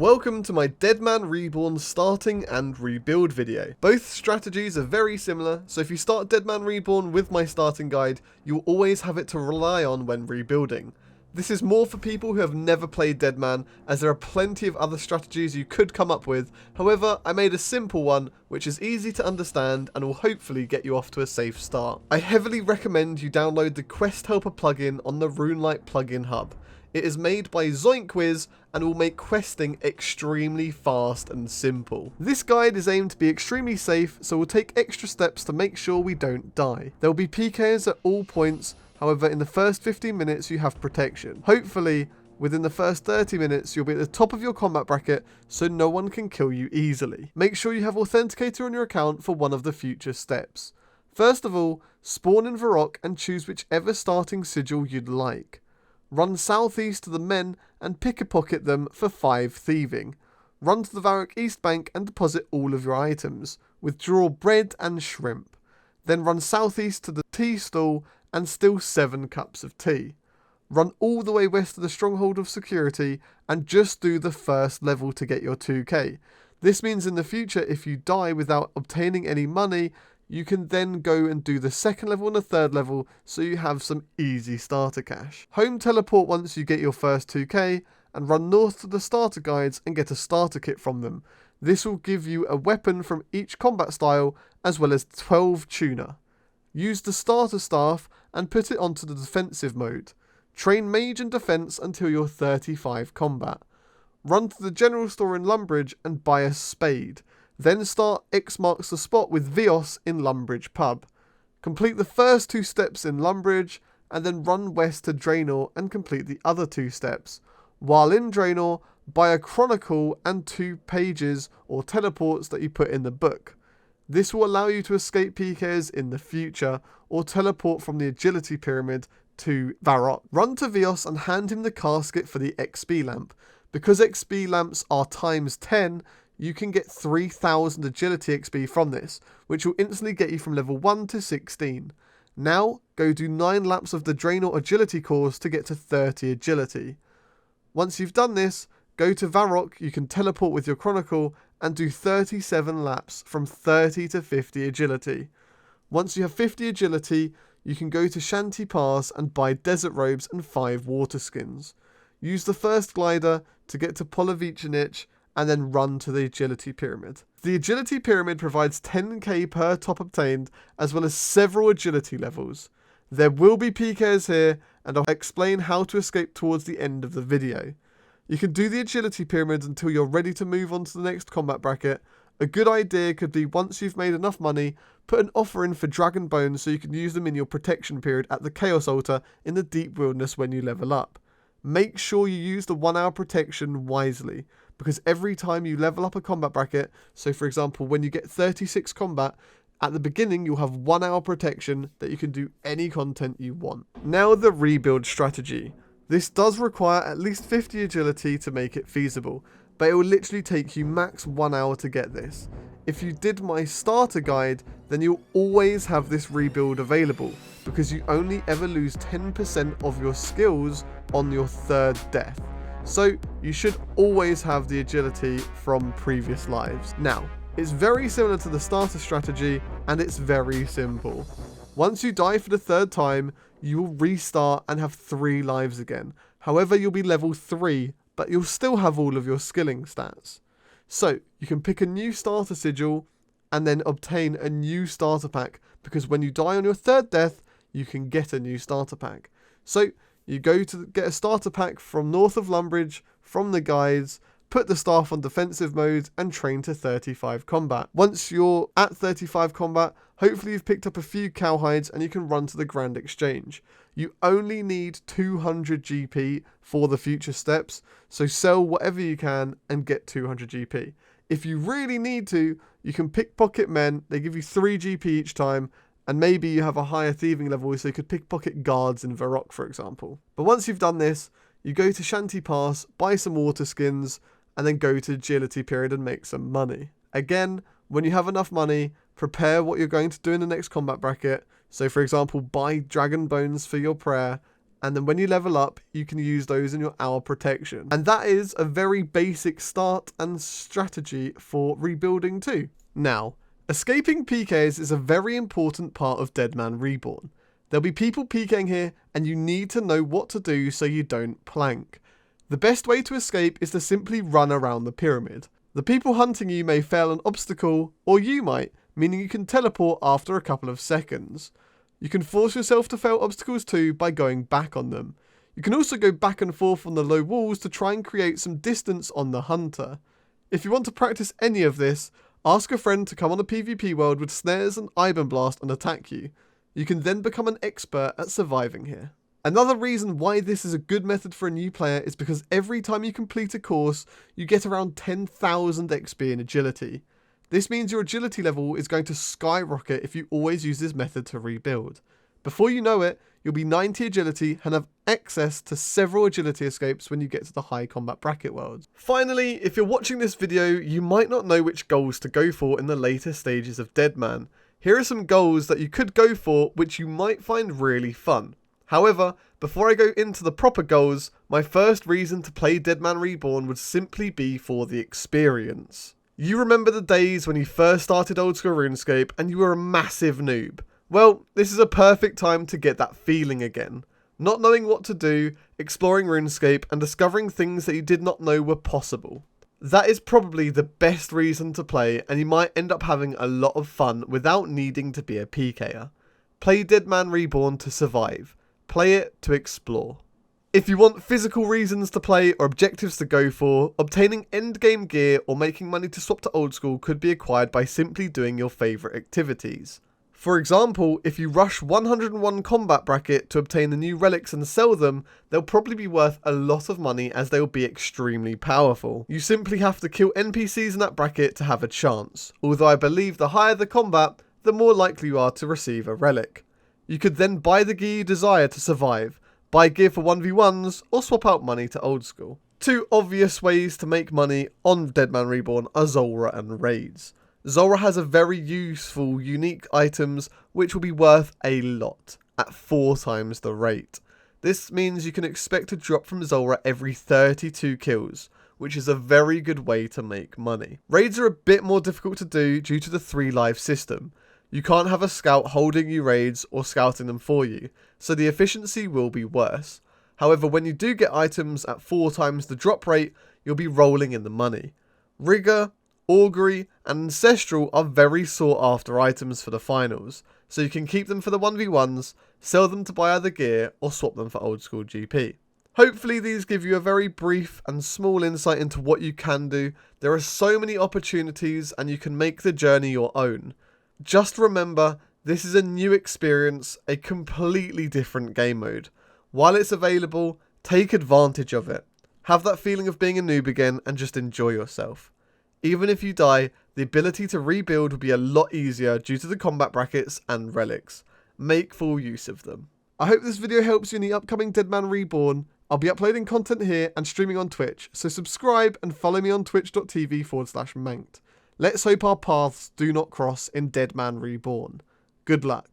Welcome to my Deadman Reborn starting and rebuild video. Both strategies are very similar, so if you start Deadman Reborn with my starting guide, you'll always have it to rely on when rebuilding. This is more for people who have never played Deadman, as there are plenty of other strategies you could come up with. However, I made a simple one which is easy to understand and will hopefully get you off to a safe start. I heavily recommend you download the Quest Helper plugin on the RuneLite plugin hub. It is made by Zoinkwiz and will make questing extremely fast and simple. This guide is aimed to be extremely safe, so we'll take extra steps to make sure we don't die. There will be PKers at all points, however in the first 15 minutes you have protection. Hopefully, within the first 30 minutes you'll be at the top of your combat bracket so no one can kill you easily. Make sure you have authenticator on your account for one of the future steps. First of all, spawn in Varrock and choose whichever starting sigil you'd like. Run southeast to the men and pickpocket them for 5 thieving. Run to the Varrock East Bank and deposit all of your items. Withdraw bread and shrimp. Then run southeast to the tea stall and steal 7 cups of tea. Run all the way west to the Stronghold of Security and just do the first level to get your 2k. This means in the future if you die without obtaining any money, you can then go and do the second level and the third level so you have some easy starter cash. Home teleport once you get your first 2k and run north to the starter guides and get a starter kit from them. This will give you a weapon from each combat style as well as 12 tuna. Use the starter staff and put it onto the defensive mode. Train mage and defense until you're 35 combat. Run to the general store in Lumbridge and buy a spade. Then start X marks the spot with Vios in Lumbridge pub. Complete the first 2 steps in Lumbridge and then run west to Draenor and complete the other 2 steps. While in Draenor, buy a chronicle and 2 pages or teleports that you put in the book. This will allow you to escape PKers in the future or teleport from the agility pyramid to Varrock. Run to Vios and hand him the casket for the XP lamp. Because XP lamps are times 10, you can get 3000 agility XP from this, which will instantly get you from level 1 to 16. Now, go do 9 laps of the Draenor agility course to get to 30 agility. Once you've done this, go to Varrock, you can teleport with your chronicle and do 37 laps from 30 to 50 agility. Once you have 50 agility, you can go to Shanty Pass and buy desert robes and 5 water skins. Use the first glider to get to Polovichinich and then run to the agility pyramid. The agility pyramid provides 10k per top obtained as well as several agility levels. There will be PKers here and I'll explain how to escape towards the end of the video. You can do the agility pyramid until you're ready to move on to the next combat bracket. A good idea could be once you've made enough money, put an offer in for dragon bones so you can use them in your protection period at the chaos altar in the deep wilderness when you level up. Make sure you use the 1 hour protection wisely, because every time you level up a combat bracket, so for example when you get 36 combat, at the beginning you'll have 1 hour protection that you can do any content you want. Now the rebuild strategy. This does require at least 50 agility to make it feasible, but it will literally take you max 1 hour to get this. If you did my starter guide, then you'll always have this rebuild available, because you only ever lose 10% of your skills on your 3rd death. So you should always have the agility from previous lives. Now, it's very similar to the starter strategy and it's very simple. Once you die for the 3rd time, you will restart and have 3 lives again. However, you'll be level 3, but you'll still have all of your skilling stats. So you can pick a new starter sigil and then obtain a new starter pack, because when you die on your 3rd death, you can get a new starter pack. So you go to get a starter pack from north of Lumbridge, from the guides, put the staff on defensive mode and train to 35 combat. Once you're at 35 combat, hopefully you've picked up a few cowhides and you can run to the Grand Exchange. You only need 200 GP for the future steps, so sell whatever you can and get 200 GP. If you really need to, you can pickpocket men, they give you 3 GP each time, and maybe you have a higher thieving level so you could pickpocket guards in Varrock, for example. But once you've done this, you go to Shanty Pass, buy some water skins, and then go to agility period and make some money. Again, when you have enough money, prepare what you're going to do in the next combat bracket. So for example, buy dragon bones for your prayer and then when you level up, you can use those in your hour protection. And that is a very basic start and strategy for rebuilding too. Now, escaping PKs is a very important part of Deadman Reborn. There'll be people PKing here, and you need to know what to do so you don't plank. The best way to escape is to simply run around the pyramid. The people hunting you may fail an obstacle, or you might, meaning you can teleport after a couple of seconds. You can force yourself to fail obstacles too by going back on them. You can also go back and forth on the low walls to try and create some distance on the hunter. If you want to practice any of this, ask a friend to come on a PvP world with snares and Iron Blast and attack you. You can then become an expert at surviving here. Another reason why this is a good method for a new player is because every time you complete a course, you get around 10,000 XP in agility. This means your agility level is going to skyrocket if you always use this method to rebuild. Before you know it, you'll be 90 agility and have access to several agility escapes when you get to the high combat bracket worlds. Finally, if you're watching this video, you might not know which goals to go for in the later stages of Deadman. Here are some goals that you could go for which you might find really fun. However, before I go into the proper goals, my first reason to play Deadman Reborn would simply be for the experience. You remember the days when you first started OldSchool Runescape and you were a massive noob? Well, this is a perfect time to get that feeling again. Not knowing what to do, exploring RuneScape and discovering things that you did not know were possible. That is probably the best reason to play, and you might end up having a lot of fun without needing to be a PKer. Play Deadman Reborn to survive. Play it to explore. If you want physical reasons to play or objectives to go for, obtaining endgame gear or making money to swap to OldSchool could be acquired by simply doing your favourite activities. For example, if you rush 101 combat bracket to obtain the new relics and sell them, they'll probably be worth a lot of money as they'll be extremely powerful. You simply have to kill NPCs in that bracket to have a chance, although I believe the higher the combat, the more likely you are to receive a relic. You could then buy the gear you desire to survive, buy gear for 1v1s, or swap out money to OldSchool. Two obvious ways to make money on Deadman Reborn are Zulrah and raids. Zulrah has a very useful, unique items which will be worth a lot, at 4 times the rate. This means you can expect to drop from Zulrah every 32 kills, which is a very good way to make money. Raids are a bit more difficult to do due to the 3 live system. You can't have a scout holding you raids or scouting them for you, so the efficiency will be worse. However, when you do get items at 4 times the drop rate, you'll be rolling in the money. Rigor, Augury and Ancestral are very sought after items for the finals, so you can keep them for the 1v1s, sell them to buy other gear, or swap them for OldSchool GP. Hopefully these give you a very brief and small insight into what you can do. There are so many opportunities and you can make the journey your own. Just remember, this is a new experience, a completely different game mode. While it's available, take advantage of it. Have that feeling of being a noob again and just enjoy yourself. Even if you die, the ability to rebuild will be a lot easier due to the combat brackets and relics. Make full use of them. I hope this video helps you in the upcoming Deadman Reborn. I'll be uploading content here and streaming on Twitch, so subscribe and follow me on twitch.tv/Manked. Let's hope our paths do not cross in Deadman Reborn. Good luck.